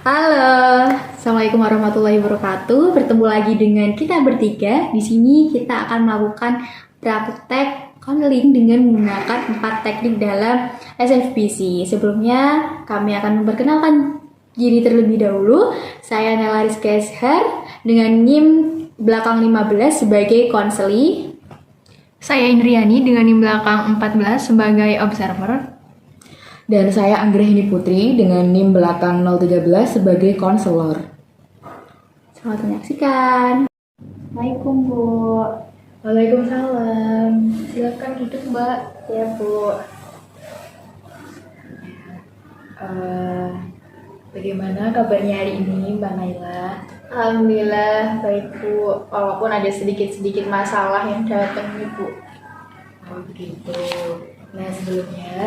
Halo, Assalamualaikum warahmatullahi wabarakatuh. Bertemu lagi dengan kita bertiga. Di sini kita akan melakukan praktek conning dengan menggunakan 4 teknik dalam SFBC. Sebelumnya, kami akan memperkenalkan diri terlebih dahulu. Saya Nela Rizka Eshar dengan NIM belakang 15 sebagai konseli. Saya Indriani dengan NIM belakang 14 sebagai observer. Dan saya Anggrahini Putri dengan NIM belakang 013 sebagai konselor. Selamat menyaksikan. Assalamualaikum Bu. Waalaikumsalam. Silakan duduk Mbak. Ya Bu. Bagaimana kabarnya hari ini Mbak Naila? Alhamdulillah baik Bu, walaupun ada sedikit-sedikit masalah yang datang nih Bu. Oh begitu. Nah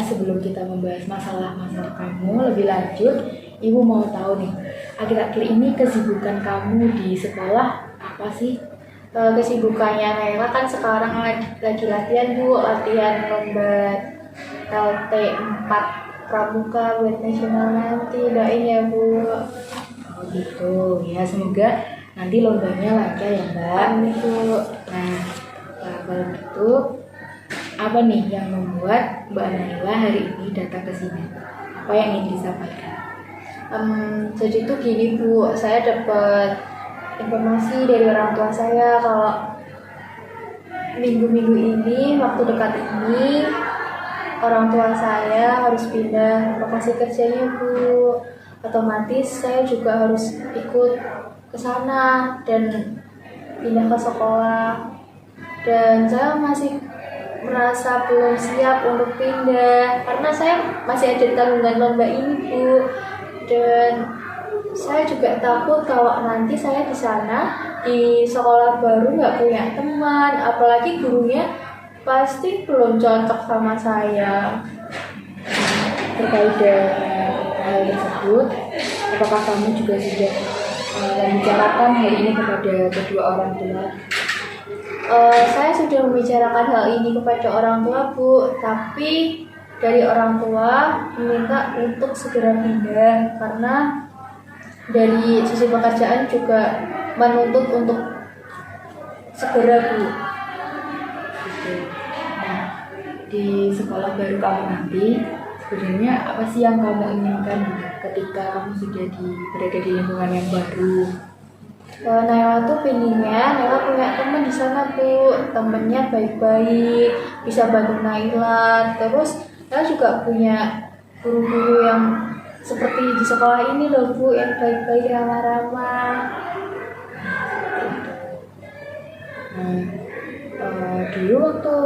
sebelum kita membahas masalah-masalah kamu lebih lanjut, Ibu mau tahu nih, akhir-akhir ini kesibukan kamu di sekolah apa sih? Kesibukannya Naila kan sekarang lagi latihan Bu, latihan lomba LT 4 Pramuka buat nasional nanti, doain ya Bu. Oh gitu, ya semoga nanti lombanya lancar ya Mbak. Amin Bu. Nah, kalau gitu, apa nih yang membuat Mbak Naila hari ini datang ke sini? Apa yang ingin disampaikan? Jadi tuh gini Bu, saya dapat informasi dari orang tua saya kalau minggu-minggu ini, waktu dekat ini, orang tua saya harus pindah lokasi kerjanya Bu. Otomatis saya juga harus ikut ke sana dan pindah ke sekolah. Dan saya masih merasa belum siap untuk pindah karena saya masih ada tanggungan lomba ini Bu. Dan saya juga takut kalau nanti saya di sana di sekolah baru nggak punya teman, apalagi gurunya pasti belum cocok sama saya. Terkait dengan hal tersebut, apakah kamu juga sudah membicarakan hal ini kepada kedua orang tua? Saya sudah membicarakan hal ini kepada orang tua Bu, tapi dari orang tua meminta untuk segera pindah karena dari sisi pekerjaan juga menuntut untuk segera Bu. Gitu. Nah, di sekolah baru kamu nanti, sebenarnya apa sih yang kamu inginkan ketika kamu sudah berada di lingkungan yang baru? Naila tuh pinginnya Naila punya teman di sana Bu, temennya baik-baik, bisa bantu Naila. Terus Naila juga punya guru-guru yang seperti di sekolah ini loh Bu, yang baik-baik, ramah-ramah. Nah, dulu waktu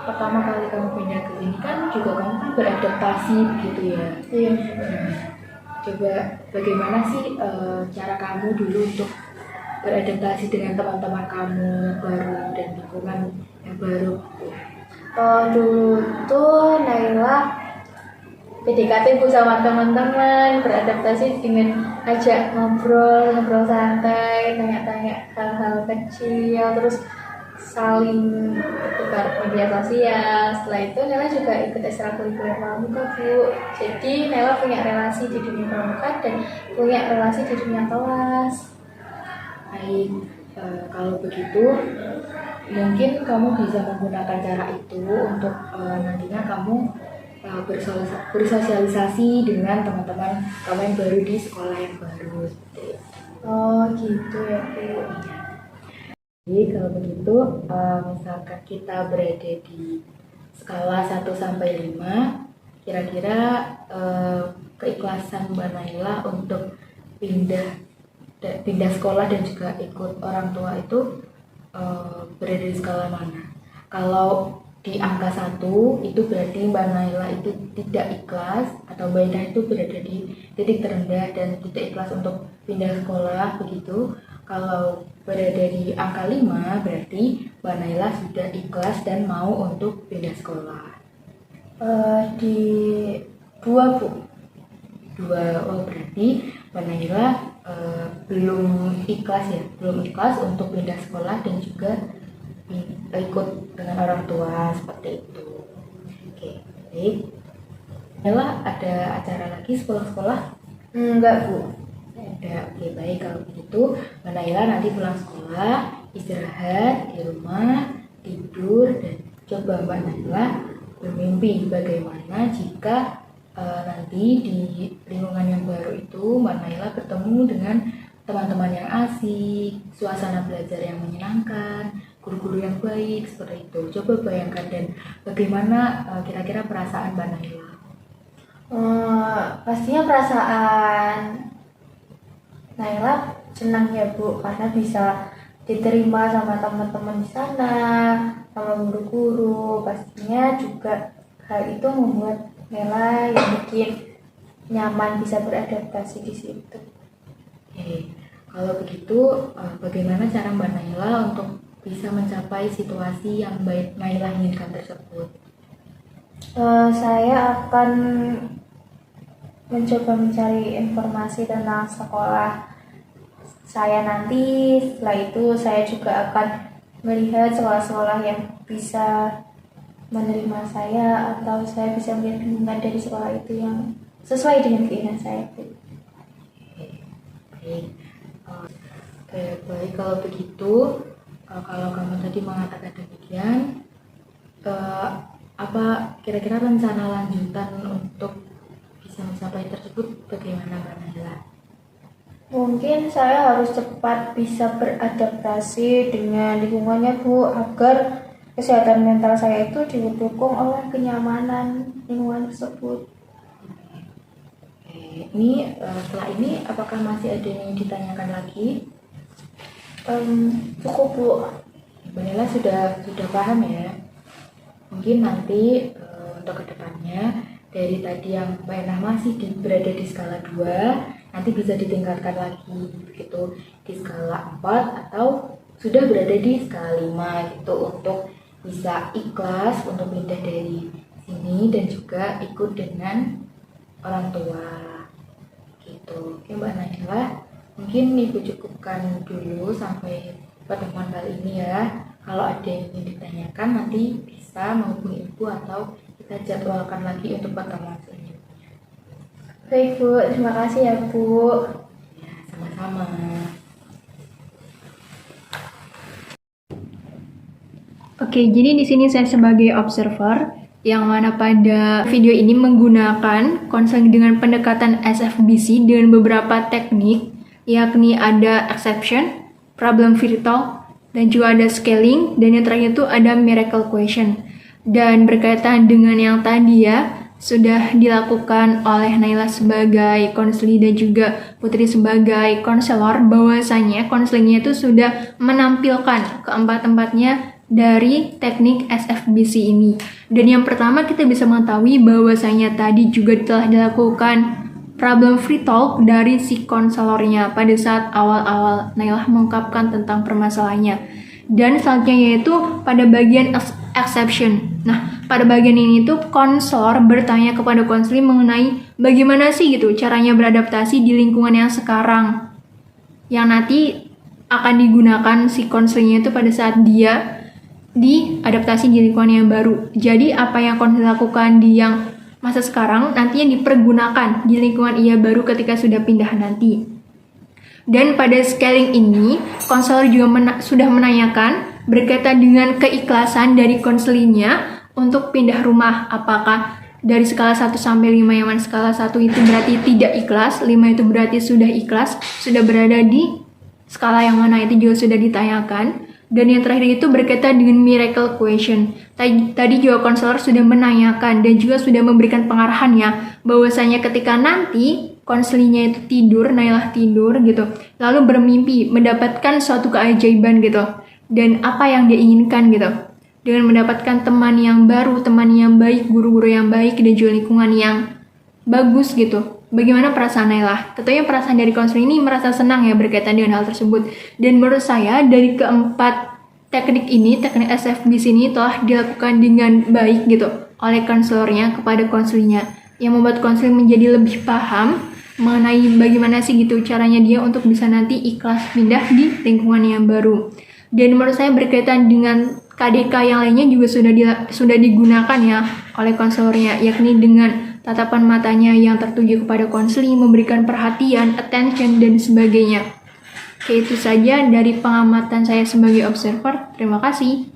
pertama kali kamu pindah ke sini kan juga kamu kan beradaptasi gitu ya. Iya. Nah, coba bagaimana sih cara kamu dulu untuk beradaptasi dengan teman-teman kamu yang baru dan lingkungan yang baru? Dulu tuh Naila PDKT Bu sama teman-teman, beradaptasi dengan ajak ngobrol santai, tanya-tanya hal-hal kecil, terus saling tukar media sosial. Setelah itu Naila juga ikut ekstrakurikuler pramuka Bu. Jadi Naila punya relasi di dunia pramuka dan punya relasi di dunia kelas. Baik, kalau begitu mungkin kamu bisa menggunakan cara itu untuk nantinya kamu bersosialisasi dengan teman-teman kamu yang baru di sekolah yang baru. Oh gitu ya Bu. Jadi kalau begitu, misalkan kita berada di skala 1 sampai 5, kira-kira keikhlasan Mbak Naila untuk pindah sekolah dan juga ikut orang tua itu berada di skala mana? Kalau di angka 1 itu berarti Mbak Naila itu tidak ikhlas, atau Mbak Naila itu berada di titik terendah dan tidak ikhlas untuk pindah sekolah begitu. Kalau berada di angka 5 berarti Mbak Naila sudah ikhlas dan mau untuk pindah sekolah. Di 2 Bu. 2, oh berarti Mbak Naila belum ikhlas untuk pindah sekolah dan juga ikut dengan orang tua seperti itu. Oke, baik. Naila ada acara lagi sekolah-sekolah? Enggak Bu. Ya, oke, baik kalau begitu Mbak Naila nanti pulang sekolah, istirahat di rumah, tidur, dan coba Mbak Naila bermimpi bagaimana jika nanti di lingkungan yang baru itu Mbak Naila bertemu dengan teman-teman yang asik, suasana belajar yang menyenangkan, guru-guru yang baik, seperti itu. Coba bayangkan dan bagaimana kira-kira perasaan Mbak Naila. Pastinya perasaan Naila senang ya Bu, karena bisa diterima sama teman-teman di sana, sama guru-guru. Pastinya juga hal itu membuat Naila yang bikin nyaman bisa beradaptasi di situ. Oke, kalau begitu bagaimana cara Mbak Naila untuk bisa mencapai situasi yang Mbak Naila inginkan tersebut? Saya akan mencoba mencari informasi tentang sekolah saya nanti. Setelah itu saya juga akan melihat sekolah-sekolah yang bisa menerima saya, atau saya bisa melihat lingkungan dari sekolah itu yang sesuai dengan keinginan saya. Baik, kalau begitu kalau kamu tadi mengatakan demikian, apa kira-kira rencana lanjutan untuk bisa mencapai tersebut bagaimana Mbak Naila? Mungkin saya harus cepat bisa beradaptasi dengan lingkungannya Bu, agar kesehatan mental saya itu didukung oleh kenyamanan lingkungan tersebut. Oke, ini setelah ini apakah masih ada yang ditanyakan lagi? Cukup Bu. Mbak Naila sudah paham ya? Mungkin nanti untuk kedepannya dari tadi yang Mbak Ena masih berada di skala 2, nanti bisa ditingkatkan lagi begitu di skala 4 atau sudah berada di skala 5 gitu, untuk bisa ikhlas untuk pindah dari sini dan juga ikut dengan orang tua gitu. Oke Mbak Naila, mungkin Ibu cukupkan dulu sampai pertemuan kali ini ya. Kalau ada yang ingin ditanyakan nanti bisa menghubungi Ibu atau kita jadwalkan lagi untuk pertemuan selanjutnya. Baik Bu, terima kasih ya Bu. Ya, sama-sama. Oke, jadi di sini saya sebagai observer yang mana pada video ini menggunakan konseling dengan pendekatan SFBC dengan beberapa teknik, yakni ada exception, problem free talk, dan juga ada scaling, dan yang terakhir itu ada miracle question. Dan berkaitan dengan yang tadi ya, sudah dilakukan oleh Naila sebagai konseli dan juga Putri sebagai konselor, bahwasanya konselingnya itu sudah menampilkan keempat-empatnya dari teknik SFBC ini. Dan yang pertama kita bisa mengetahui bahwasanya tadi juga telah dilakukan problem free talk dari si konselornya pada saat awal-awal Naila mengungkapkan tentang permasalahannya. Dan selanjutnya yaitu pada bagian exception. Nah, pada bagian ini tuh konselor bertanya kepada konseli mengenai bagaimana sih gitu caranya beradaptasi di lingkungan yang sekarang, yang nanti akan digunakan si konselingnya itu pada saat dia diadaptasi di lingkungan yang baru. Jadi apa yang konseli lakukan di yang masa sekarang nantinya dipergunakan di lingkungan ia baru ketika sudah pindah nanti. Dan pada scaling ini, konselor juga sudah menanyakan berkaitan dengan keikhlasan dari konselinya untuk pindah rumah. Apakah dari skala 1 sampai 5, yang mana skala 1 itu berarti tidak ikhlas, 5 itu berarti sudah ikhlas, sudah berada di skala yang mana itu juga sudah ditanyakan. Dan yang terakhir itu berkaitan dengan miracle question. Tadi juga konselor sudah menanyakan dan juga sudah memberikan pengarahan ya, bahwasanya ketika nanti konselinya itu tidur, Naila tidur gitu, lalu bermimpi mendapatkan suatu keajaiban gitu, dan apa yang dia inginkan gitu, dengan mendapatkan teman yang baru, teman yang baik, guru-guru yang baik, dan juga lingkungan yang bagus gitu. Bagaimana perasaan Naila? Tentunya perasaan dari konseling ini merasa senang ya berkaitan dengan hal tersebut. Dan menurut saya dari keempat teknik ini, teknik SFBC ini telah dilakukan dengan baik gitu oleh konselornya kepada konselingnya, yang membuat konseling menjadi lebih paham mengenai bagaimana sih gitu caranya dia untuk bisa nanti ikhlas pindah di lingkungan yang baru. Dan menurut saya berkaitan dengan KDK yang lainnya juga sudah digunakan ya oleh konselornya, yakni dengan tatapan matanya yang tertuju kepada konseling, memberikan perhatian, attention, dan sebagainya. Oke, itu saja dari pengamatan saya sebagai observer. Terima kasih.